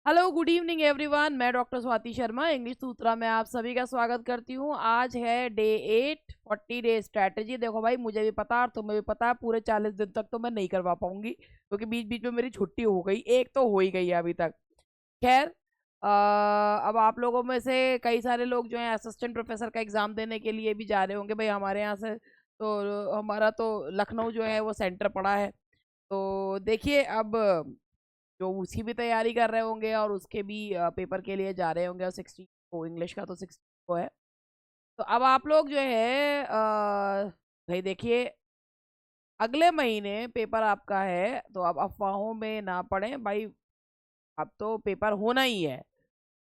Hello good evening everyone. मैं doctor Swati Sharma English सूत्रा में आप सभी का स्वागत करती हूँ। आज है डे 8 40 डे स्ट्रैटेजी। देखो भाई, मुझे भी पता और तुम्हें भी पता है पूरे 40 दिन तक तो मैं नहीं करवा पाऊंगी क्योंकि बीच बीच में मेरी छुट्टी हो गई। एक तो हो ही गई है अभी तक। खैर, अब आप लोगों में से कई सारे लोग जो हैं असिस्टेंट प्रोफेसर का एग्ज़ाम देने के लिए भी जा रहे होंगे। भाई हमारे यहाँ से तो हमारा तो लखनऊ जो है वो सेंटर पड़ा है। तो देखिए, अब जो उसकी भी तैयारी कर रहे होंगे और उसके भी पेपर के लिए जा रहे होंगे, और 16 को इंग्लिश का तो 16 को है। तो अब आप लोग जो है भाई देखिए, अगले महीने पेपर आपका है तो आप अफवाहों में ना पड़ें भाई। अब तो पेपर होना ही है।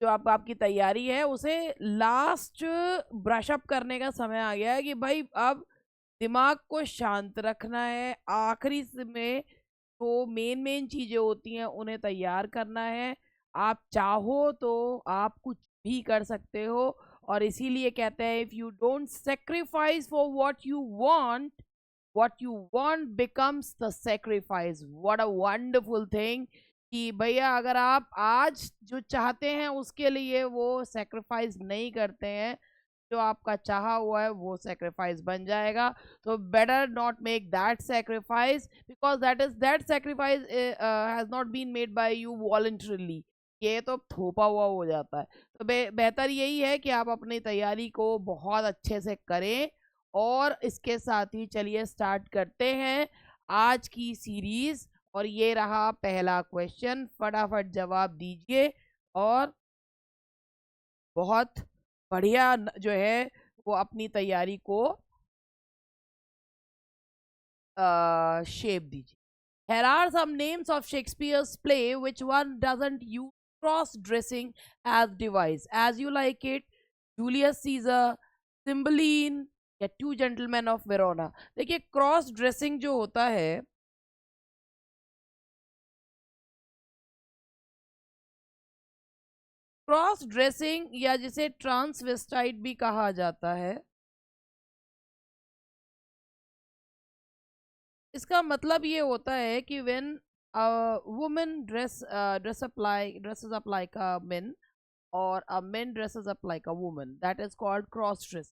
जो आप आपकी तैयारी है उसे लास्ट ब्रश अप करने का समय आ गया है कि भाई अब दिमाग को शांत रखना है। आखिरी में तो मेन मेन चीजें होती हैं उन्हें तैयार करना है। आप चाहो तो आप कुछ भी कर सकते हो, और इसीलिए कहते हैं if you don't sacrifice for what you want becomes the sacrifice. What a wonderful thing कि भैया अगर आप आज जो चाहते हैं उसके लिए वो सेक्रीफाइस नहीं करते हैं, जो आपका चाहा हुआ है वो सेक्रीफाइस बन जाएगा। तो better not make that sacrifice because that sacrifice has not been made by you voluntarily. ये तो थोपा हुआ हो जाता है। तो बेहतर यही है कि आप अपनी तैयारी को बहुत अच्छे से करें। और इसके साथ ही चलिए स्टार्ट करते हैं आज की सीरीज। और ये रहा पहला क्वेश्चन, फटाफट जवाब दीजिए। और बहुत बढ़िया जो है वो अपनी तैयारी को शेप दीजिए। Here are some names of Shakespeare's play. Which one doesn't use cross dressing as device? As You Like It, Julius Caesar, Cymbeline या Two Gentlemen of Verona? देखिए, क्रॉस ड्रेसिंग जो होता है, क्रॉस ड्रेसिंग या जिसे transvestite भी कहा जाता है, इसका मतलब ये होता है कि when women dresses up like a men, और a men dresses up like a woman, that is called cross dress.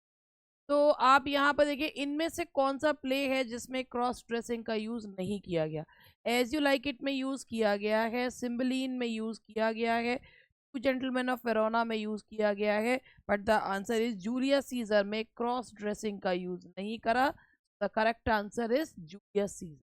तो आप यहाँ पर देखिए, इनमें से कौन सा प्ले है जिसमें क्रॉस ड्रेसिंग का यूज नहीं किया गया? एज यू लाइक इट में यूज किया गया है, सिम्बलिन में यूज किया गया है, टू जेंटलमैन ऑफ वेरोना में यूज किया गया है। But the answer is Julius Caesar में क्रॉस ड्रेसिंग का यूज नहीं करा। The correct answer is Julius Caesar.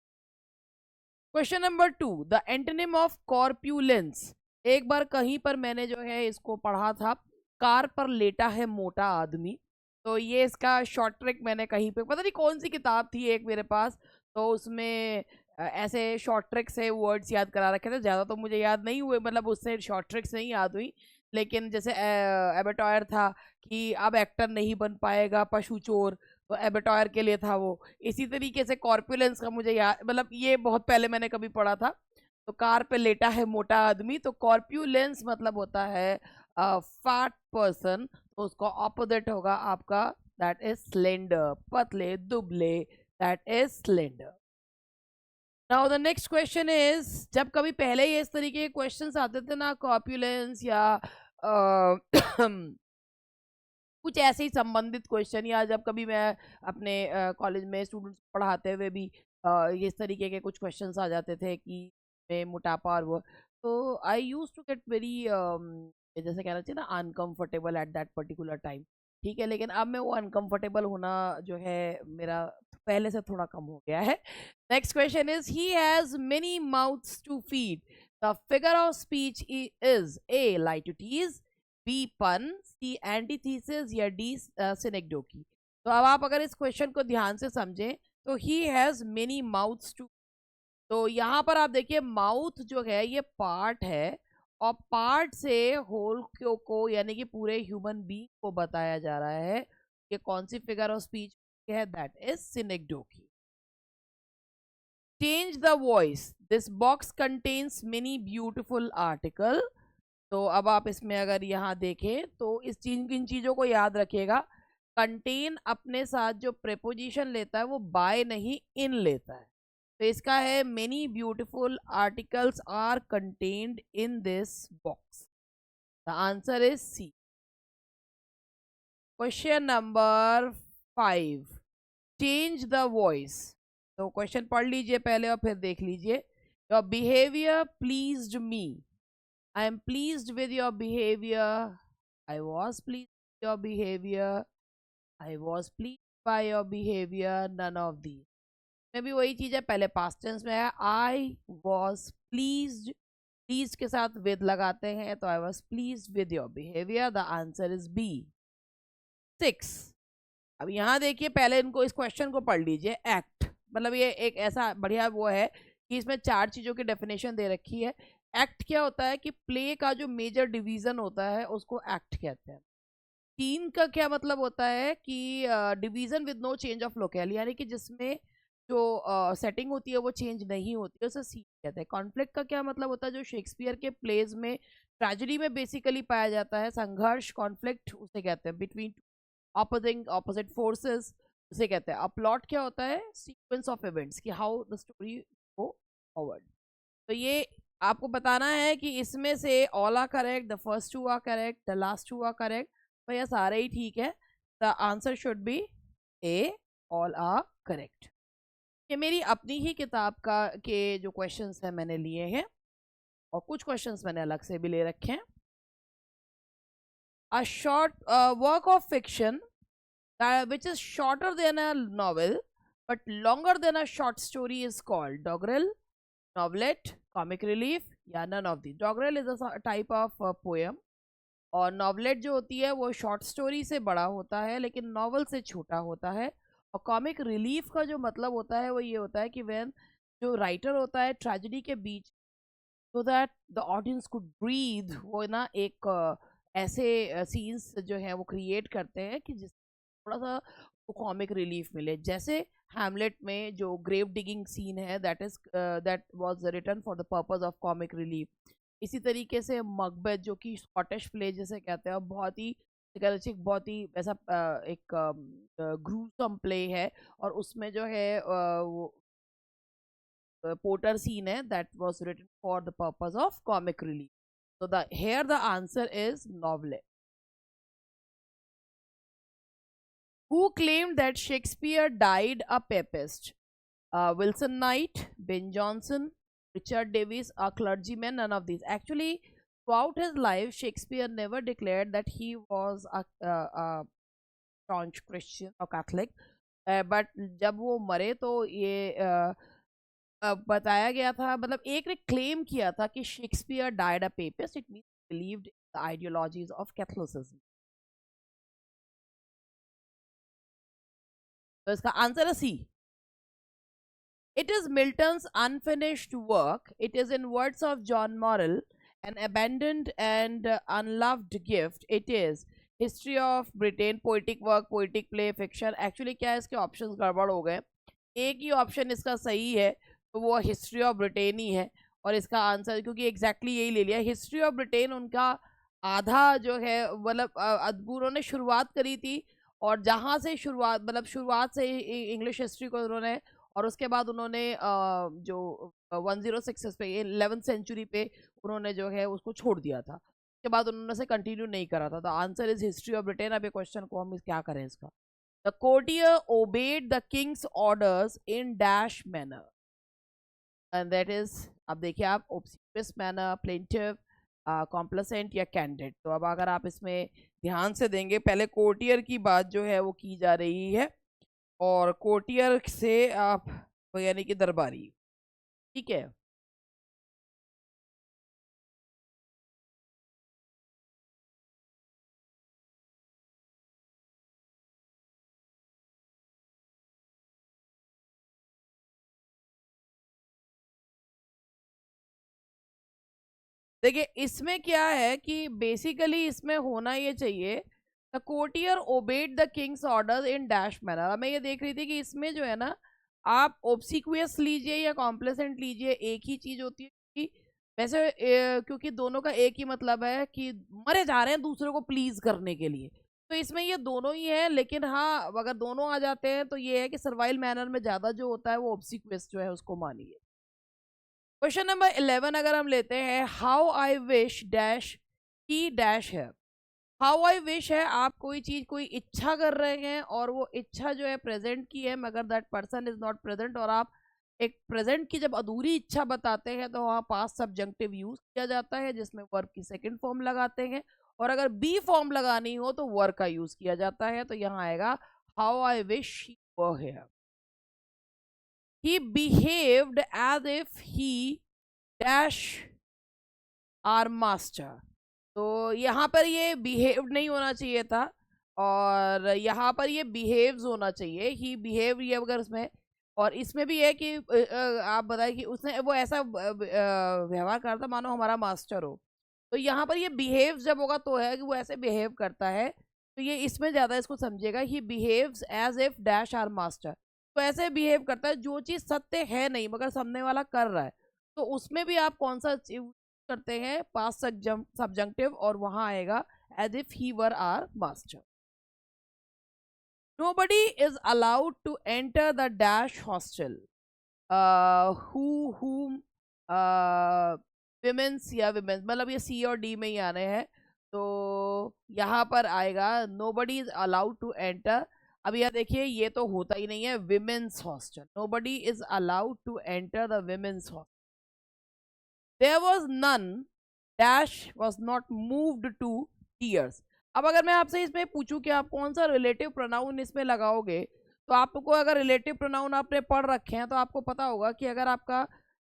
Question number 2, the antonym of corpulence. एक बार कहीं पर मैंने जो है इसको पढ़ा था, कार पर लेटा है मोटा आदमी। तो ये इसका शॉर्ट ट्रिक मैंने कहीं पे, पता नहीं कौन सी किताब थी एक मेरे पास, तो उसमें ऐसे शॉर्ट ट्रिक से वर्ड्स याद करा रखे थे। ज़्यादा तो मुझे याद नहीं हुए, मतलब उससे शॉर्ट ट्रिक्स नहीं याद हुई। लेकिन जैसे एबेटॉयर था कि अब एक्टर नहीं बन पाएगा पशु चोर, तो एबेटॉयर के लिए था वो। इसी तरीके से कॉर्पुलेंस का मुझे याद, मतलब ये बहुत पहले मैंने कभी पढ़ा था। तो कार पे लेटा है मोटा आदमी, तो कॉर्प्यूलेंस मतलब होता है फैट पर्सन। तो उसका ऑपोजिट होगा आपका, दैट इज स्लेंडर, पतले दुबले, that is slender. Now the next question is, जब कभी पहले ये इस तरीके के क्वेश्चंस आते थे ना, कॉर्प्यूलेंस या कुछ ऐसे ही संबंधित क्वेश्चन, या जब कभी मैं अपने कॉलेज में स्टूडेंट्स पढ़ाते हुए भी इस तरीके के कुछ क्वेश्चंस आ जाते थे कि मैं मोटापा और वो, तो आई यूज टू गेट वेरी, जैसे कहना चाहिए ना, uncomfortable at that particular time. ठीक है, लेकिन अब मैं वो अनकंफर्टेबल होना जो है मेरा पहले से थोड़ा कम हो गया है। Next question is, he has many mouths to feed. The figure of speech is A litotes, B pun, C antithesis, या डी सिनेक्डोकी। तो अब आप अगर इस क्वेश्चन को ध्यान से समझें तो he has many mouths to, तो यहाँ पर आप देखिए माउथ जो है ये पार्ट है, और पार्ट से होल को यानी कि पूरे ह्यूमन बीइंग को बताया जा रहा है। ये कौन सी फिगर ऑफ स्पीच है? That is synecdoche. Change the voice, this box contains many beautiful article. तो अब आप इसमें अगर यहाँ देखें तो इस चीज, इन चीजों को याद रखिएगा। कंटेन अपने साथ जो प्रेपोजिशन लेता है वो बाय नहीं इन लेता है। तो इसका है many beautiful articles are contained in this box. The answer is C. Question number 5, change the voice. तो क्वेश्चन पढ़ लीजिए पहले और फिर देख लीजिए। Your behaviour pleased me, I am pleased with your behaviour, I was please your behaviour, I was please by your behaviour, none of these. में भी वही चीज है, पहले पास्ट टेंस में है आई वॉज प्लीज्ड, प्लीज के साथ विद लगाते हैं, तो I was pleased with your behaviour. The answer is B. 6, अब यहाँ देखिए, पहले इनको इस क्वेश्चन को पढ़ लीजिए। एक्ट, मतलब ये एक ऐसा बढ़िया वो है कि इसमें 4 चीजों की डेफिनेशन दे रखी है। एक्ट क्या होता है कि प्ले का जो मेजर डिवीजन होता है उसको एक्ट कहते हैं। सीन का क्या मतलब होता है कि division with no change of locale, यानी कि जिसमें जो सेटिंग होती है वो चेंज नहीं होती है, उसे सीन कहते हैं। कॉन्फ्लिक्ट का क्या मतलब होता है, जो शेक्सपियर के प्लेज में ट्रेजेडी में बेसिकली पाया जाता है, संघर्ष, कॉन्फ्लिक्ट, उसे कहते हैं बिटवीन ऑपोजिट फोर्सेस, उसे कहते हैं। अब प्लॉट क्या होता है, सीक्वेंस ऑफ इवेंट्स, कि how the story go forward. तो ये आपको बताना है कि इसमें से all are correct, the first 2 are correct, the last 2 are correct, भैया सारे ही ठीक है। The answer should be A, all are correct. ये मेरी अपनी ही किताब के जो क्वेश्चंस हैं मैंने लिए हैं, और कुछ क्वेश्चंस मैंने अलग से भी ले रखे हैं। A short work of fiction which is shorter than a novel but longer than a short story is called doggerel, novelette, comic relief, या none of these. Doggerel is a type of poem, और novelette जो होती है वो short story से बड़ा होता है लेकिन novel से छोटा होता है। और comic relief का जो मतलब होता है वो ये होता है कि when जो writer होता है tragedy के बीच, so that the audience could breathe, वो ना एक ऐसे सीन्स जो है वो क्रिएट करते हैं कि जिस थोड़ा सा कॉमिक रिलीफ मिले। जैसे हैमलेट में जो ग्रेव डिगिंग सीन है, that was written for the purpose of comic relief. इसी तरीके से मकबेथ जो कि स्कॉटिश प्ले जैसे कहते हैं, बहुत ही बहुत ही ऐसा एक ग्रूसम प्ले है, और उसमें जो है वो पोर्टर सीन है, that was written for the purpose of comic relief. So here the answer is novelette. Who claimed that Shakespeare died a papist? Wilson Knight, Ben Jonson, Richard Davies, a clergyman, none of these. Actually, throughout his life, Shakespeare never declared that he was a staunch Christian or Catholic. But जब वो मरे तो ये बताया गया था, मतलब एक ने क्लेम किया था कि Shakespeare died a papist, it means believed in the ideologies of Catholicism. तो इसका आंसर है C. It is Milton's unfinished work, it is in words of John Morrill an abandoned and unloved gift. It is history of Britain, poetic work, poetic play, fiction. Actually क्या है, इसके options गड़बड़ हो गए। एक ही option इसका सही है, तो वो हिस्ट्री ऑफ ब्रिटेन ही है, और इसका आंसर क्योंकि एग्जैक्टली यही ले लिया। हिस्ट्री ऑफ ब्रिटेन उनका आधा जो है, मतलब उन्होंने शुरुआत करी थी, और जहाँ से शुरुआत, मतलब शुरुआत से इंग्लिश हिस्ट्री को उन्होंने, और उसके बाद उन्होंने जो 106 पे 11th सेंचुरी पे उन्होंने जो है उसको छोड़ दिया था, उसके बाद उन्होंने से कंटिन्यू नहीं करा था। तो answer is history of Britain. अब ये क्वेश्चन को हम क्या करें इसका। The courtier obeyed the king's orders in dash manner, and that is, अब देखिए आप, obsequious manner, plaintive, complacent या candid। तो अब अगर आप इसमें ध्यान से देंगे, पहले कोर्टियर की बात जो है वो की जा रही है, और कोर्टियर से आप यानी कि दरबारी, ठीक है। देखिए इसमें क्या है कि बेसिकली इसमें होना ये चाहिए, the courtier obeyed the king's order in dash manner. मैं ये देख रही थी कि इसमें जो है ना, आप ऑब्सिक्वियस लीजिए या कॉम्प्लेसेंट लीजिए, एक ही चीज होती है कि वैसे क्योंकि दोनों का एक ही मतलब है कि मरे जा रहे हैं दूसरे को प्लीज करने के लिए, तो इसमें ये दोनों ही है, लेकिन हाँ अगर दोनों आ जाते हैं तो ये है कि सर्वाइल मैनर में ज्यादा जो होता है वो ऑब्सिक्वेंस जो है उसको मानिए। क्वेश्चन नंबर 11 अगर हम लेते हैं, हाउ आई विश डैश की डैश है। हाउ आई विश है, आप कोई चीज कोई इच्छा कर रहे हैं और वो इच्छा जो है प्रेजेंट की है, मगर that person is not present, और आप एक प्रेजेंट की जब अधूरी इच्छा बताते हैं तो वहाँ पास्ट सब्जेक्टिव यूज किया जाता है जिसमें वर्ब की सेकंड फॉर्म लगाते हैं, और अगर बी फॉर्म लगानी हो तो वर्ब का यूज किया जाता है। तो यहाँ आएगा how I wish he were here. He behaved as if he dash our master. तो यहाँ पर ये बिहेव्ड नहीं होना चाहिए था, और यहाँ पर ये बिहेव्स होना चाहिए, ही बिहेव, ये अगर इसमें, और इसमें भी है कि आप बताए कि उसने वो ऐसा व्यवहार करता मानो हमारा मास्टर हो। तो यहाँ पर ये बिहेव्स जब होगा तो है कि वो ऐसे बिहेव करता है, तो ये इसमें ज्यादा इसको समझेगा। He behaves as if dash our master, तो ऐसे बिहेव करता है जो चीज सत्य है नहीं मगर सामने वाला कर रहा है, तो उसमें भी आप कौन सा करते हैं, पास्ट सब्जंक्टिव, और वहां आएगा as if he were our master. Nobody is allowed to enter the dash hostel, whom women's या women's, मतलब ये सी और डी में ही आने हैं, तो यहाँ पर आएगा nobody is allowed to enter। अब यह देखिए ये तो होता ही नहीं है, women's hostel, nobody is allowed to enter the women's hostel। There was none dash was not moved to tears। अब अगर मैं आपसे इसमें पूछूं कि आप कौन सा रिलेटिव प्रोनाउन इसमें लगाओगे, तो आपको अगर रिलेटिव प्रोनाउन आपने पढ़ रखे हैं तो आपको पता होगा कि अगर आपका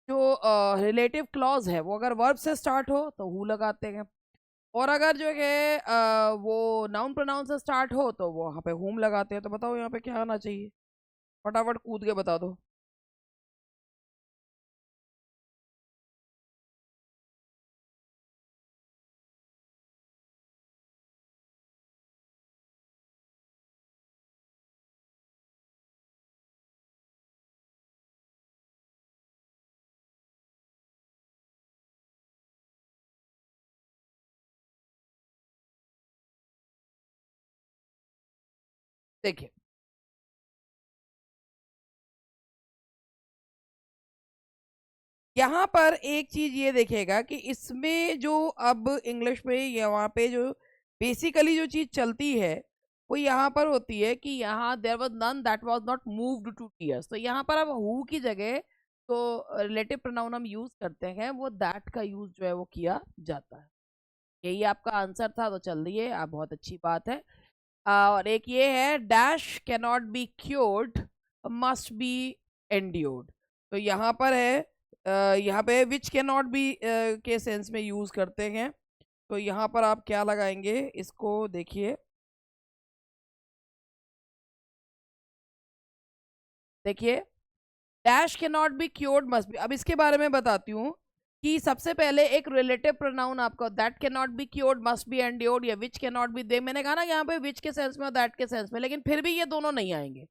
जो रिलेटिव क्लॉज है वो अगर वर्ब से स्टार्ट हो तो हु लगाते हैं, और अगर जो है वो नाउन प्रोनाउन से स्टार्ट हो तो वो वहाँ पे हुम लगाते हैं। तो बताओ यहाँ पे क्या आना चाहिए, फटाफट कूद के बता दो। देखिए यहाँ पर एक चीज ये देखेगा कि इसमें जो अब इंग्लिश में या वहाँ पे जो बेसिकली जो चीज चलती है वो यहाँ पर होती है कि यहाँ there was none that was not moved to tears. तो यहाँ पर अब हु की जगह तो रिलेटिव प्रोनाउन हम यूज करते हैं, वो दैट का यूज जो है वो किया जाता है। यही आपका आंसर था, तो चल दिए आप, बहुत अच्छी बात है। और एक ये है dash cannot be cured must be endured. तो यहाँ पर है यहाँ पे विच कैन नॉट बी के सेंस में यूज करते हैं, तो यहाँ पर आप क्या लगाएंगे इसको देखिए। देखिए dash can not be cured must be, अब इसके बारे में बताती हूँ कि सबसे पहले एक रिलेटिव प्रोनाउन आपका that can not be cured must be endured या विच कैन नॉट बी दे, मैंने कहा ना यहाँ पे विच के सेंस में और दैट के सेंस में, लेकिन फिर भी ये दोनों नहीं आएंगे।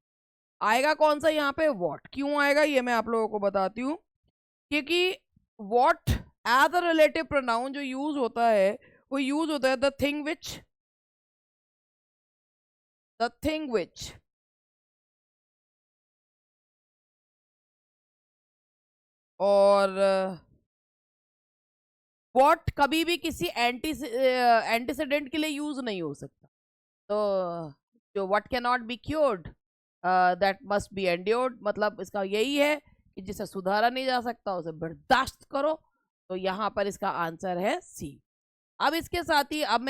आएगा कौन सा यहाँ पे, वॉट। क्यों आएगा ये मैं आप लोगों को बताती हूँ, क्योंकि what as a relative pronoun जो यूज होता है वो यूज होता है द थिंग विच, और वॉट कभी भी किसी एंटीसीडेंट के लिए यूज नहीं हो सकता। तो जो what can not be cured that must be endured, मतलब इसका यही है कि जिसे सुधारा नहीं जा सकता उसे बर्दाश्त करो। तो यहाँ पर इसका आंसर है सी। अब इसके साथ ही अब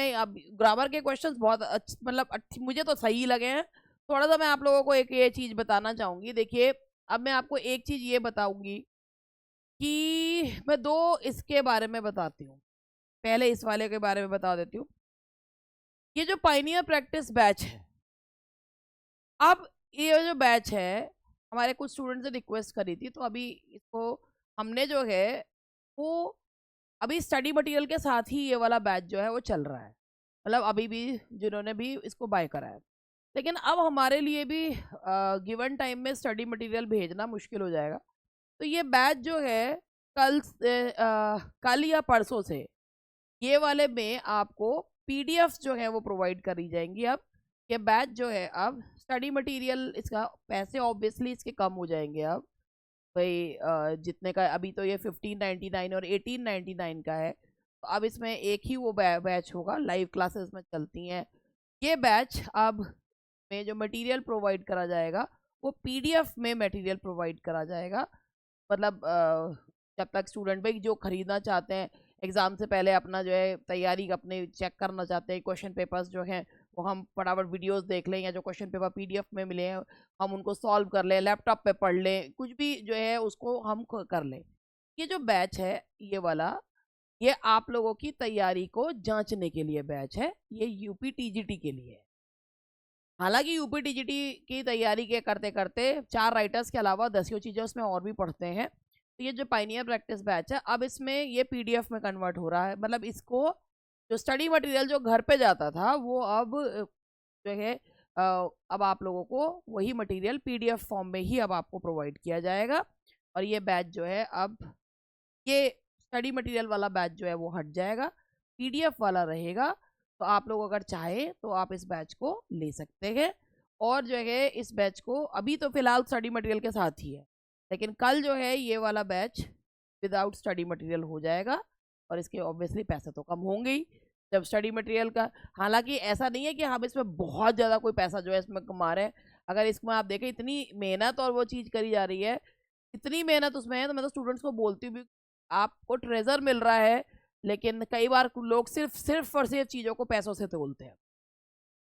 ग्रामर के क्वेश्चंस बहुत अच्छे, मतलब मुझे तो सही लगे हैं। थोड़ा सा मैं आप लोगों को एक ये चीज बताना चाहूंगी। देखिए अब मैं आपको एक चीज ये बताऊंगी कि मैं दो इसके बारे में बताती हूँ। पहले इस वाले के बारे में बता देती हूँ। ये जो पाइनियर प्रैक्टिस बैच है, अब ये जो बैच है हमारे कुछ स्टूडेंट से रिक्वेस्ट करी थी, तो अभी इसको हमने जो है वो अभी स्टडी मटेरियल के साथ ही ये वाला बैच जो है वो चल रहा है, मतलब अभी भी जिन्होंने भी इसको बाय करा है। लेकिन अब हमारे लिए भी गिवन टाइम में स्टडी मटेरियल भेजना मुश्किल हो जाएगा, तो ये बैच जो है कल या परसों से ये वाले में आपको पीडीएफ जो है वो प्रोवाइड करी जाएंगी। अब ये बैच जो है अब स्टडी मटेरियल इसका पैसे ऑब्वियसली इसके कम हो जाएंगे अब भाई जितने का अभी तो ये 1599 और 1899 का है, तो अब इसमें एक ही वो बैच होगा, लाइव क्लासेस में चलती हैं ये बैच। अब में जो मटेरियल प्रोवाइड करा जाएगा वो पीडीएफ में मटेरियल प्रोवाइड करा जाएगा। मतलब जब तक स्टूडेंट भाई जो खरीदना चाहते हैं एग्ज़ाम से पहले अपना जो है तैयारी अपने चेक करना चाहते हैं, क्वेश्चन पेपर्स जो हैं वो हम फटाफट वीडियोस देख लें या जो क्वेश्चन पेपर पीडीएफ में मिले हैं हम उनको सॉल्व कर लें, लैपटॉप पे पढ़ लें, कुछ भी जो है उसको हम कर लें। ये जो बैच है ये वाला, ये आप लोगों की तैयारी को जांचने के लिए बैच है, ये यूपी टीजीटी के लिए है। हालांकि यूपी टीजीटी की तैयारी के करते करते 4 राइटर्स के अलावा 10 चीज़ें उसमें और भी पढ़ते हैं। तो ये जो पाइनियर प्रैक्टिस बैच है अब इसमें ये पीडीएफ में कन्वर्ट हो रहा है, मतलब इसको जो स्टडी मटेरियल जो घर पे जाता था वो अब जो है अब आप लोगों को वही मटेरियल पीडीएफ फॉर्म में ही अब आपको प्रोवाइड किया जाएगा। और ये बैच जो है अब ये स्टडी मटेरियल वाला बैच जो है वो हट जाएगा, पीडीएफ वाला रहेगा। तो आप लोग अगर चाहें तो आप इस बैच को ले सकते हैं। और जो है इस बैच को अभी तो फिलहाल स्टडी मटेरियल के साथ ही है, लेकिन कल जो है ये वाला बैच विदाउट स्टडी मटेरियल हो जाएगा और इसके ऑब्वियसली पैसे तो कम होंगे ही जब स्टडी मटेरियल का। हालांकि ऐसा नहीं है कि हम इसमें बहुत ज़्यादा कोई पैसा जो है इसमें कमा रहे हैं। अगर इसमें आप देखें इतनी मेहनत और वो चीज़ करी जा रही है, इतनी मेहनत उसमें है, तो मैं तो स्टूडेंट्स को बोलती हूँ आपको ट्रेजर मिल रहा है, लेकिन कई बार लोग सिर्फ और सिर्फ चीज़ों को पैसों से तोलते हैं।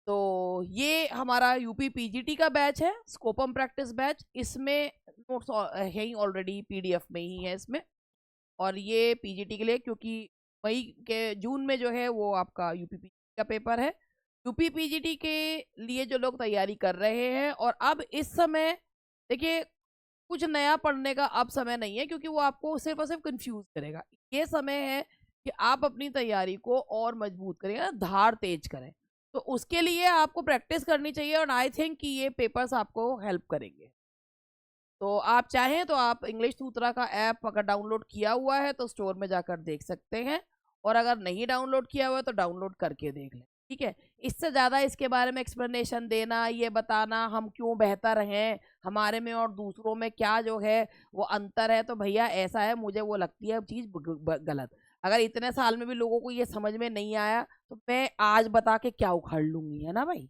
तो ये हमारा यूपी पीजीटी का बैच है, स्कोपम प्रैक्टिस बैच। इसमें नोट्स है ही ऑलरेडी पीडीएफ में ही है इसमें। और ये पीजीटी के लिए क्योंकि मई के जून में जो है वो आपका यूपी पीजीटी का पेपर है, यूपी पीजीटी के लिए जो लोग तैयारी कर रहे हैं। और अब इस समय देखिए कुछ नया पढ़ने का अब समय नहीं है, क्योंकि वो आपको सिर्फ और सिर्फ कंफ्यूज करेगा। ये समय है कि आप अपनी तैयारी को और मजबूत करें, धार तेज करें। तो उसके लिए आपको प्रैक्टिस करनी चाहिए और आई थिंक कि ये पेपर्स आपको हेल्प करेंगे। तो आप चाहें तो आप इंग्लिश सूत्रा का ऐप अगर डाउनलोड किया हुआ है तो स्टोर में जाकर देख सकते हैं, और अगर नहीं डाउनलोड किया हुआ है तो डाउनलोड करके देख लें, ठीक है। इससे ज़्यादा इसके बारे में एक्सप्लेनेशन देना, ये बताना हम क्यों बेहतर हैं, हमारे में और दूसरों में क्या जो है वो अंतर है, तो भैया ऐसा है, मुझे वो लगती है चीज़ गलत। अगर इतने साल में भी लोगों को ये समझ में नहीं आया तो मैं आज बता के क्या उखाड़ लूंगी, है ना भाई।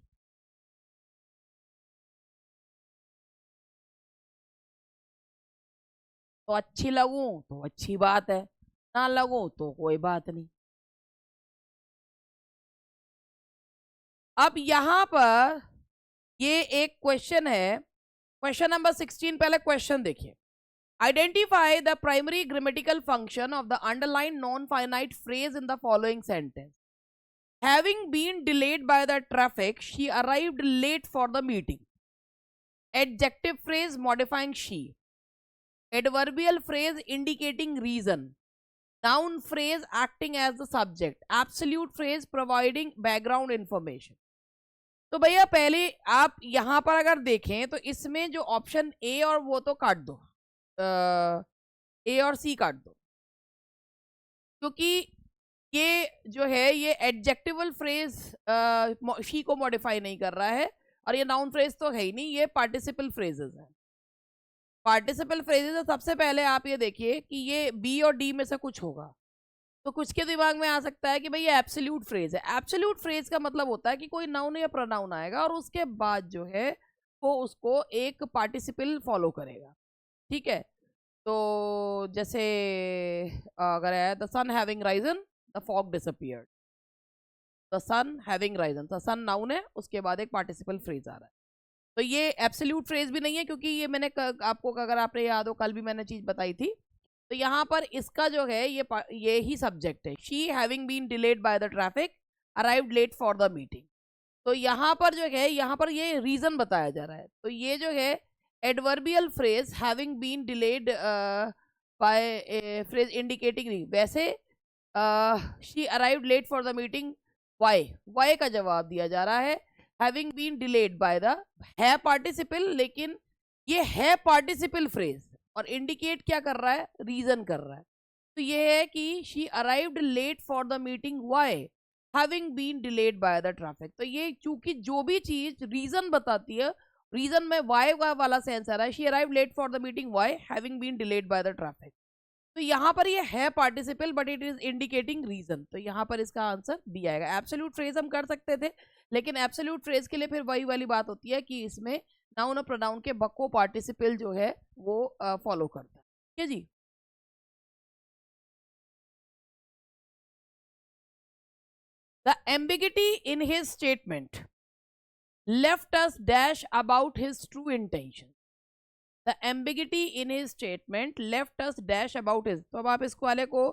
तो अच्छी लगूं तो अच्छी बात है, ना लगूं तो कोई बात नहीं। अब यहां पर ये एक क्वेश्चन है, क्वेश्चन नंबर 16। पहले क्वेश्चन देखिए, identify the primary grammatical function of the underline non finite phrase in the following sentence. Having been delayed by the traffic, she arrived late for the meeting. Adjective phrase modifying she. Adverbial phrase indicating reason. Noun phrase acting as the subject. Absolute phrase providing background information. तो भैया पहले आप यहां पर अगर देखें तो इसमें जो ऑप्शन ए और वो तो काट दो, ए और सी काट दो, क्योंकि ये जो है ये एडजेक्टिवल फ्रेज शी को मॉडिफाई नहीं कर रहा है, और ये नाउन फ्रेज तो है ही नहीं, ये पार्टिसिपल फ्रेजेस हैं। पार्टिसिपल फ्रेजेस है, सबसे पहले आप ये देखिए कि ये बी और डी में से कुछ होगा। तो कुछ के दिमाग में आ सकता है कि भाई ये एब्सोल्यूट फ्रेज है। एब्सोल्यूट फ्रेज का मतलब होता है कि कोई नाउन या प्रोनाउन आएगा और उसके बाद जो है वो उसको एक पार्टिसिपल फॉलो करेगा, ठीक है। तो जैसे अगर है the sun having risen the fog disappeared, the sun having risen, the sun noun है, उसके बाद एक पार्टिसिपल फ्रेज आ रहा है। तो ये एब्सोल्यूट फ्रेज भी नहीं है, क्योंकि ये मैंने आपको अगर आपने याद हो कल भी मैंने चीज बताई थी। तो यहाँ पर इसका जो है ये ही सब्जेक्ट है, she having been delayed by the traffic arrived late for the meeting. तो यहाँ पर जो है यहाँ पर ये रीजन बताया जा रहा है। तो ये जो है adverbial phrase having been delayed by phrase indicating, वैसे she arrived late for the meeting, why का जवाब दिया जा रहा है। Having been delayed by the है पार्टिसिपल, लेकिन ये है पार्टिसिपल फ्रेज और इंडिकेट क्या कर रहा है, रीजन कर रहा है। तो ये है कि she arrived late for the meeting, why, having been delayed by the traffic. तो ये चूंकि जो भी चीज रीजन बताती है, रीजन में वाई वाला सेंस आ रहा है, she arrive late for the meeting, why having been delayed by the traffic. तो यहाँ पर ये है participle but it is indicating reason, तो यहाँ पर इसका आंसर डी आएगा। एब्सोल्यूट फ्रेज हम कर सकते थे, लेकिन एब्सोल्यूट फ्रेज के लिए फिर वही वाली बात होती है कि इसमें नाउन और प्रोनाउन के बको पार्टिसिपल जो है वो फॉलो करता है। ठीक है जी। The ambiguity in his statement left us dash about his true intention. The ambiguity in his statement left us dash about his। तो अब आप इस वाले को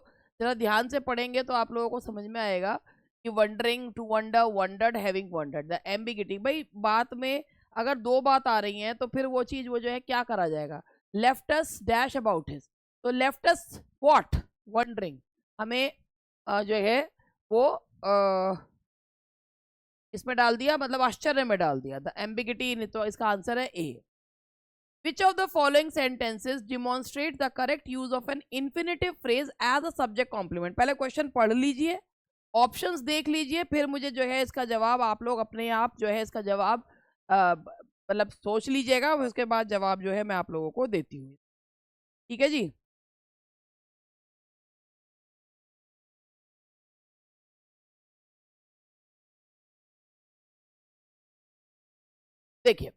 जरा ध्यान से पढ़ेंगे तो आप लोगों को समझ में आएगा कि wondering, to wonder, wondered, having wondered. The ambiguity, भाई बात में अगर दो बात आ रही हैं तो फिर वो चीज वो जो है क्या करा जाएगा, left us dash about his. तो लेफ्ट अस व्हाट, वंडरिंग, हमें जो है वो इसमें डाल दिया, मतलब आश्चर्य में डाल दिया। द एम्बिगिटी इन, तो इसका आंसर है ए। Which of the following sentences demonstrate the correct use of an infinitive phrase as a subject complement? पहले क्वेश्चन पढ़ लीजिए, ऑप्शंस देख लीजिए, फिर मुझे जो है इसका जवाब आप लोग अपने आप जो है इसका जवाब मतलब सोच लीजिएगा, उसके बाद जवाब जो है मैं आप लोगों को देती हूँ। ठीक है जी। देखिए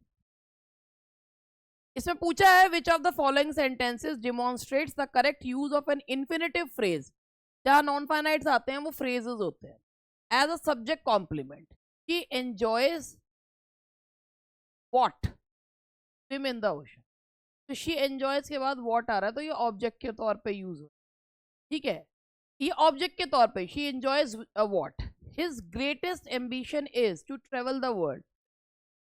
इसमें पूछा है which of the following sentences demonstrates the correct use of an infinitive phrase. जहां नॉन फाइनाइट्स आते हैं वो फ्रेजेस होते हैं as a subject complement. She enjoys what, swim in the ocean. तो शी एंजॉयज के बाद वॉट आ रहा है तो ये ऑब्जेक्ट के तौर पे यूज हो, ठीक है, ये ऑब्जेक्ट के तौर पे she enjoys what. His greatest ambition is to travel the world.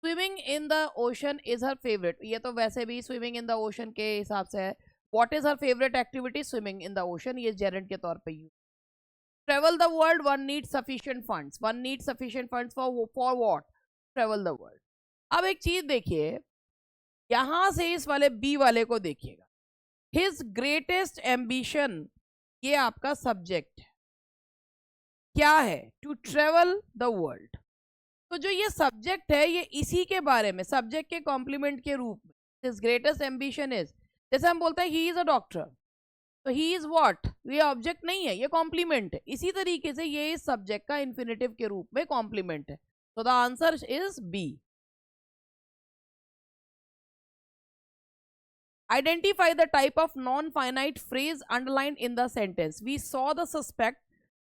Swimming in the ocean is her favourite, ये तो वैसे भी स्विमिंग इन द ओशन के हिसाब से है। What is her favourite activity, swimming in the ocean, ये Geraint के तौर पे use. Travel the world, one need sufficient funds, one need sufficient funds for what, travel the world. अब एक चीज देखिए, यहां से इस वाले बी वाले को देखिएगा, हिज ग्रेटेस्ट एम्बिशन, ये आपका सब्जेक्ट क्या है, टू ट्रेवल द वर्ल्ड। तो जो ये सब्जेक्ट है ये इसी के बारे में, सब्जेक्ट के कॉम्प्लीमेंट के रूप में, हिज ग्रेटेस्ट एम्बिशन इज, जैसे हम बोलते हैं ही इज अ डॉक्टर, तो ही इज व्हाट, ये ऑब्जेक्ट नहीं है, ये कॉम्प्लीमेंट है। इसी तरीके से ये इस सब्जेक्ट का इन्फिनेटिव के रूप में कॉम्प्लीमेंट है। तो the answer is B. Identify the type of non finite phrase underline in the sentence. We saw the suspect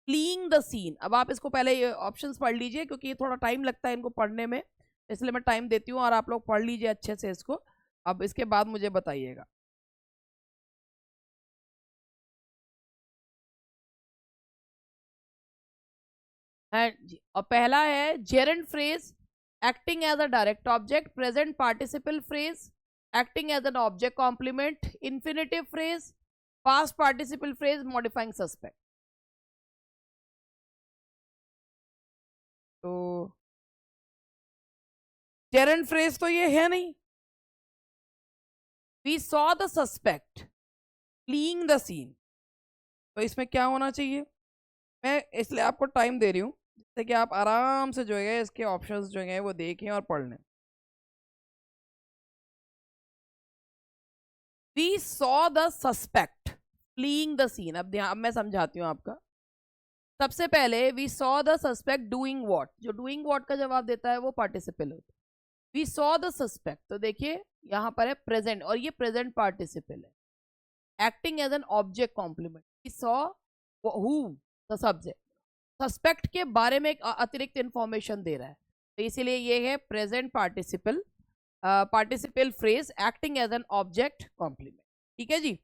fleeing the scene. अब आप इसको पहले ये ऑप्शंस पढ़ लीजिए क्योंकि ये थोड़ा टाइम लगता है इनको पढ़ने में, इसलिए मैं टाइम देती हूँ और आप लोग पढ़ लीजिए अच्छे से इसको। अब इसके बाद मुझे बताइएगा। है जी, और पहला है gerund phrase, acting as a direct object, present participle phrase, acting as an object complement, infinitive phrase, past participle phrase, modifying suspect. तो जेरेंट फ्रेज तो ये है नहीं। We saw the suspect fleeing the scene, तो इसमें क्या होना चाहिए, मैं इसलिए आपको टाइम दे रही हूँ जिससे कि आप आराम से जो है इसके ऑप्शंस जो है वो देखें और पढ़ लें। We saw the suspect fleeing the scene, अब ध्यान, अब मैं समझाती हूँ आपका। सबसे पहले we saw the suspect doing what, जो डूइंग व्हाट का जवाब देता है वो पार्टिसिपल होता है। वी सॉ द सस्पेक्ट, तो देखिए यहाँ पर है प्रेजेंट और ये प्रेजेंट पार्टिसिपल है। Acting as an object complement, we saw who, the subject, suspect के बारे में एक अतिरिक्त इंफॉर्मेशन दे रहा है, तो इसीलिए ये है present participle, participle phrase acting as an object complement. ठीक है जी।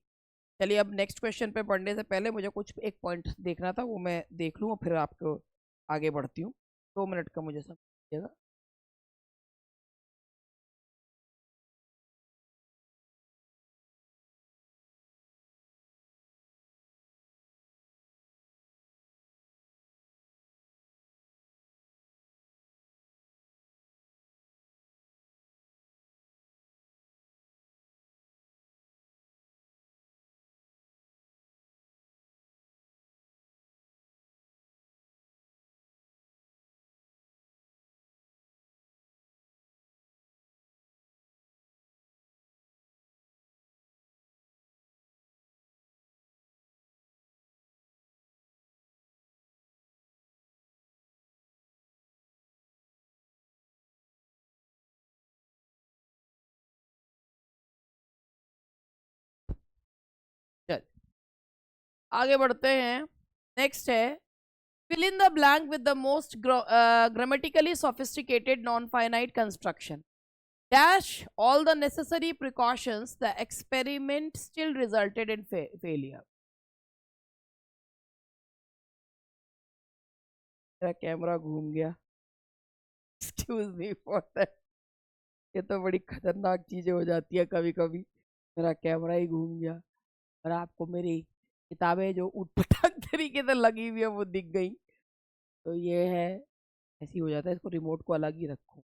चलिए अब नेक्स्ट क्वेश्चन पे पढ़ने से पहले मुझे कुछ एक पॉइंट देखना था, वो मैं देख लूँ फिर आपको आगे बढ़ती हूँ। 2 मिनट का मुझे समझिएगा। आगे बढ़ते हैं। नेक्स्ट है, fill in the blank with the most grammatically sophisticated non-finite construction. Dash all the necessary precautions, the experiment still resulted in failure. मेरा कैमरा घूम गया, एक्सक्यूज मी फॉर दैट। ये तो बड़ी खतरनाक चीजें हो जाती है कभी कभी। मेरा कैमरा ही घूम गया और आपको मेरी किताबें जो उटपटांग तरीके से लगी हुई है वो दिख गई। तो ये है, ऐसी हो जाता है, इसको रिमोट को अलग ही रखो।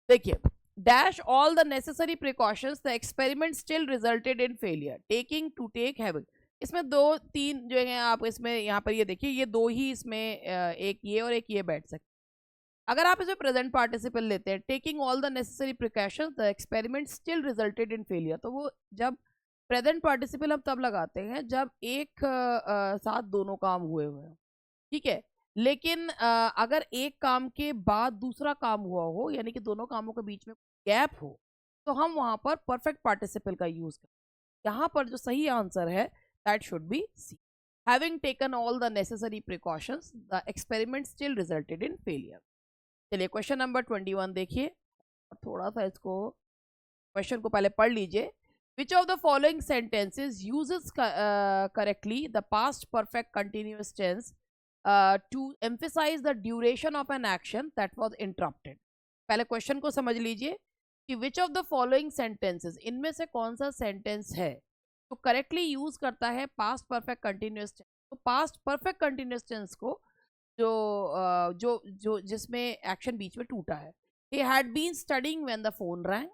देखिए, dash all the necessary precautions, the experiment still resulted in failure, taking to take having. इसमें दो तीन जो है, आप इसमें यहाँ पर ये देखिए, ये दो ही इसमें एक ये और एक ये बैठ सकते। अगर आप इसमें प्रेजेंट पार्टिसिपल लेते हैं, taking all the necessary precautions, the experiment still resulted in failure, तो वो जब प्रेजेंट पार्टिसिपल हम तब लगाते हैं जब एक साथ दोनों काम हुए हुए हैं, ठीक है। लेकिन अगर एक काम के बाद दूसरा काम हुआ हो, यानी कि दोनों कामों के बीच में गैप हो, तो हम वहां पर परफेक्ट पार्टिसिपल का यूज करें। यहाँ पर जो सही आंसर है, that should be C, having taken all the necessary precautions, the experiment still resulted in failure. चलिए क्वेश्चन नंबर 21 देखिए, थोड़ा सा इसको क्वेश्चन को पहले पढ़ लीजिए। Which of the following sentences uses correctly the past perfect continuous tense to emphasize the duration of an action that was interrupted. पहले क्वेश्चन को समझ लीजिए कि which of the following sentences, इनमें से कौन सा सेंटेंस है तो करेक्टली यूज करता है पास्ट परफेक्ट कंटिन्यूअस टेंस। तो पास्ट परफेक्ट कंटिन्यूअस टेंस को जो जो जो जिसमें एक्शन बीच में टूटा है, he had been studying when the phone rang,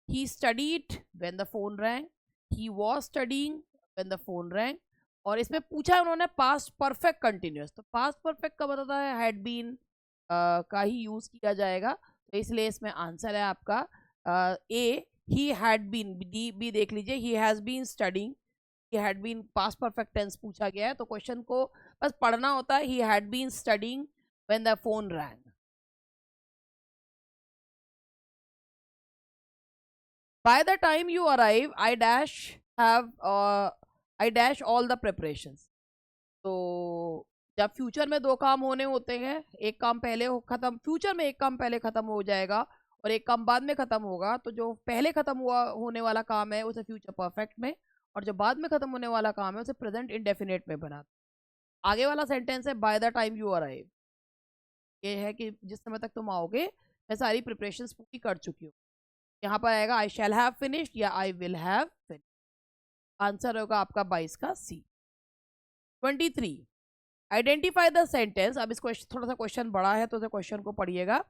he studied when the phone rang, he was studying when the phone rang। और इसमें पूछा है उन्होंने पास्ट परफेक्ट कंटिन्यूअस, तो पास्ट परफेक्ट का बताता है हैड बीन का ही यूज किया जाएगा, तो इसलिए इसमें आंसर है आपका A, he had been। D B देख लीजिए, he has been studying, he had been past perfect tense पूछा गया है, तो क्वेश्चन को बस पढ़ना होता है, he had been studying when the phone rang। By the time you arrive, I dash all the preparations। तो जब फ्यूचर में दो काम होने होते हैं, एक काम पहले खत्म, फ्यूचर में एक काम पहले खत्म हो जाएगा और एक काम बाद में खत्म होगा, तो जो पहले खत्म हुआ होने वाला काम है उसे फ्यूचर परफेक्ट में, और जो बाद में खत्म होने वाला काम है उसे प्रेजेंट इंडेफिनेट में बना। आगे वाला सेंटेंस है by the time you arrive, ये है कि जिस समय तक तुम आओगे मैं सारी प्रिपरेशंस पूरी कर चुकी हूँ। यहाँ पर आएगा आई शैल हैव फिनिश्ड या I will have finished. Answer होगा आपका 22 का सी। 23, आइडेंटिफाई द सेंटेंस। अब इस क्वेश्चन, थोड़ा सा क्वेश्चन बड़ा है तो क्वेश्चन को पढ़िएगा।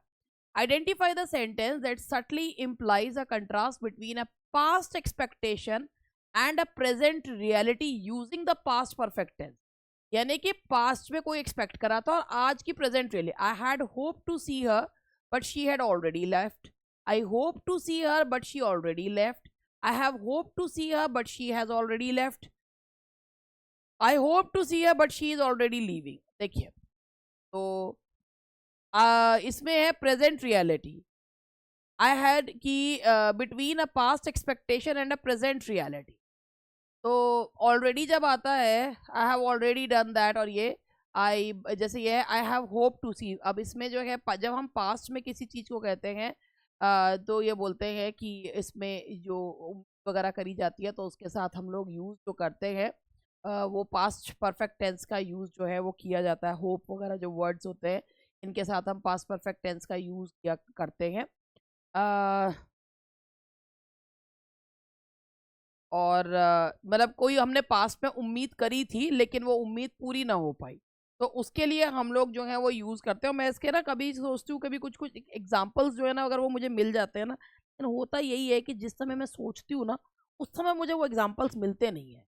Identify the sentence that subtly implies a contrast between a past expectation and a present reality using the past perfect tense। यानी कि पास्ट में कोई एक्सपेक्ट करा था और आज की present reality, I had hope to see her but she had already left, I hope to see her but she already left, I have hope to see her but she has already left, I hope to see her but she is already leaving. देखिए, तो इसमें है present reality, I had की between a past expectation and a present reality. तो already जब आता है, I have already done that, और ये आई, जैसे ये है आई हैव होप टू सी। अब इसमें जो है जब हम पास्ट में किसी चीज़ को कहते हैं तो ये बोलते हैं कि इसमें जो वगैरह करी जाती है तो उसके साथ हम लोग यूज़ जो करते हैं वो पास्ट परफेक्ट टेंस का यूज़ जो है वो किया जाता है। होप वगैरह जो वर्ड्स होते हैं इनके साथ हम पास्ट परफेक्ट टेंस का यूज़ किया करते हैं। और मतलब कोई हमने पास्ट में उम्मीद करी थी लेकिन वो उम्मीद पूरी ना हो पाई, तो उसके लिए हम लोग जो है वो यूज़ करते हैं। मैं इसके ना कभी सोचती हूँ, कभी कुछ कुछ एग्जांपल्स जो है ना अगर वो मुझे मिल जाते हैं ना, लेकिन होता यही है कि जिस समय मैं सोचती हूँ ना उस समय मुझे वो एग्जाम्पल्स मिलते नहीं है।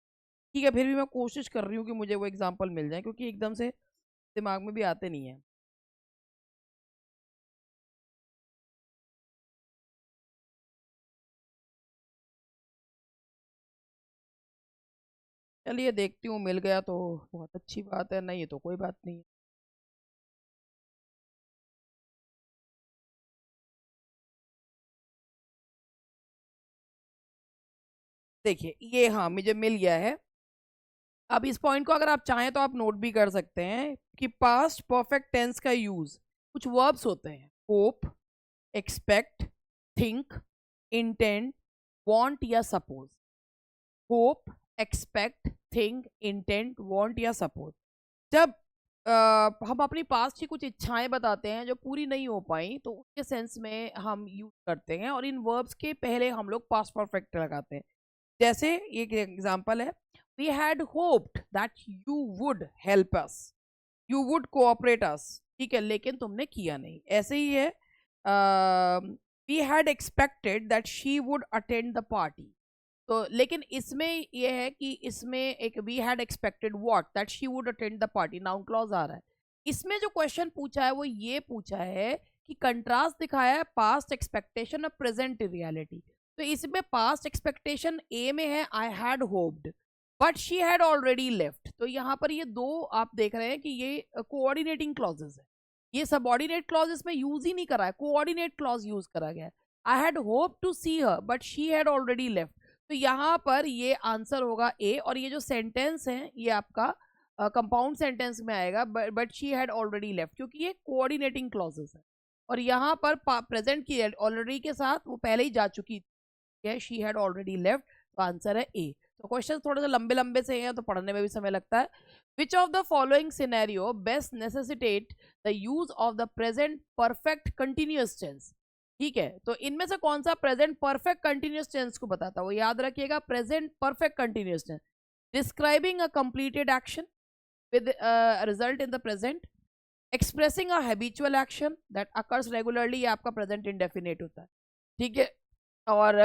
ठीक है, फिर भी मैं कोशिश कर रही हूँ कि मुझे वो एग्जाम्पल मिल जाए, क्योंकि एकदम से दिमाग में भी आते नहीं है। चलिए देखती हूँ, मिल गया तो बहुत अच्छी बात है, नहीं तो कोई बात नहीं है। देखिए ये, हाँ मुझे मिल गया है। अब इस पॉइंट को अगर आप चाहें तो आप नोट भी कर सकते हैं कि पास्ट परफेक्ट टेंस का यूज कुछ वर्ब्स होते हैं, hope, expect, think, intend, want या suppose. Hope, expect, think, intent, want या सपोज। जब हम अपनी पास्ट की कुछ इच्छाएं बताते हैं जो पूरी नहीं हो पाई, तो उसके सेंस में हम यूज करते हैं और इन वर्ब्स के पहले हम लोग पास्ट परफेक्ट लगाते हैं। जैसे एक एग्जांपल है, we had hoped that you would help us, you would cooperate us, ठीक है, लेकिन तुमने किया नहीं। ऐसे ही है, we had expected that she would attend the party. तो लेकिन इसमें यह है कि इसमें एक we had expected what, that she would attend the party, noun clause आ रहा है। इसमें जो क्वेश्चन पूछा है वो ये पूछा है कि कंट्रास्ट दिखाया है पास्ट एक्सपेक्टेशन और प्रेजेंट रियलिटी। तो इसमें पास्ट एक्सपेक्टेशन ए में है I had hoped but she had already left. तो यहाँ पर ये दो आप देख रहे हैं कि ये कोऑर्डिनेटिंग क्लॉजेस है, ये सबऑर्डिनेट क्लॉज इसमें यूज ही नहीं करा है, कोऑर्डिनेट क्लॉज यूज करा गया है। I had hope to see her but she had already left. तो यहाँ पर ये आंसर होगा ए, और ये जो सेंटेंस है ये आपका कंपाउंड सेंटेंस में आएगा, but she had already left, क्योंकि ये कोऑर्डिनेटिंग क्लॉजेस है। और यहाँ पर प्रेजेंट की ऑलरेडी के साथ वो पहले ही जा चुकी है, शी हैड ऑलरेडी लेफ्ट, तो आंसर है ए। तो क्वेश्चन थोड़े से लंबे लंबे से हैं तो पढ़ने में भी समय लगता है। Which of the following scenario best necessitate the use of the present perfect continuous tense. ठीक है, तो इनमें से कौन सा प्रेजेंट परफेक्ट कंटिन्यूअस टेंस को बताता है, वो याद रखिएगा, present perfect continuous tense. Describing a completed action with result in the present, expressing a habitual action that occurs regularly, ये आपका प्रेजेंट इंडेफिनिट होता है। ठीक है, और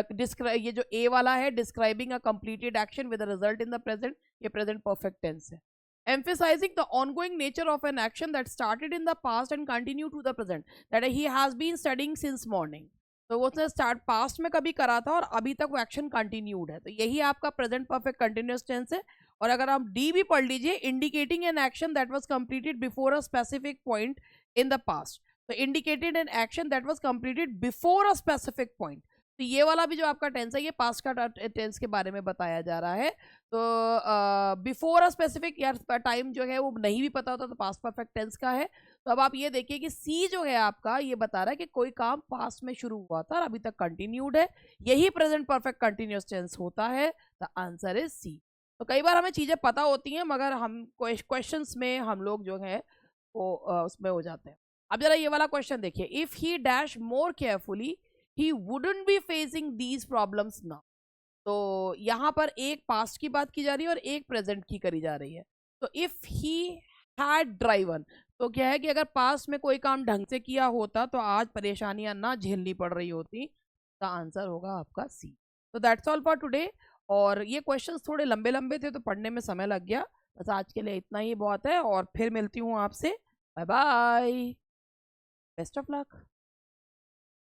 ये जो ए वाला है, describing a completed action with result in the present, ये प्रेजेंट परफेक्ट टेंस है। Emphasizing the ongoing nature of an action that started in the past and continue to the present, that he has been studying since morning। तो वो उसने start past में कभी करा था और अभी तक वो एक्शन कंटिन्यूड है, तो यही आपका प्रेजेंट परफेक्ट कंटिन्यूअस टेंस है। और अगर आप डी भी पढ़ लीजिए, indicating an action that was completed before a specific point in the past, तो indicated an action that was completed before a specific point. तो ये वाला भी जो आपका टेंस है, ये पास्ट का टेंस के बारे में बताया जा रहा है। तो बिफोर अ स्पेसिफिक यार टाइम जो है वो नहीं भी पता होता तो पास्ट परफेक्ट टेंस का है। तो अब आप ये देखिए कि सी जो है आपका, ये बता रहा है कि कोई काम पास्ट में शुरू हुआ था और अभी तक कंटिन्यूड है, यही प्रेजेंट परफेक्ट कंटिन्यूअस टेंस होता है। The answer is C. तो कई बार हमें चीज़ें पता होती हैं मगर हम क्वेश्चंस में हम लोग जो है वो उसमें हो जाते हैं। अब जरा ये वाला क्वेश्चन देखिए, if he dash more carefully he wouldn't be facing these problems now। तो यहाँ पर एक पास्ट की बात की जा रही है और एक प्रेजेंट की करी जा रही है। तो इफ ही हैड ड्राइवन, तो क्या है कि अगर पास्ट में कोई काम ढंग से किया होता तो आज परेशानियां ना झेलनी पड़ रही होती। तो आंसर होगा आपका सी। तो दैट्स ऑल फॉर टुडे। और ये क्वेश्चंस थोड़े लंबे लंबे थे तो पढ़ने में समय लग गया, बस आज के लिए इतना ही बहुत है, और फिर मिलती हूँ आपसे। Bye bye, best of luck.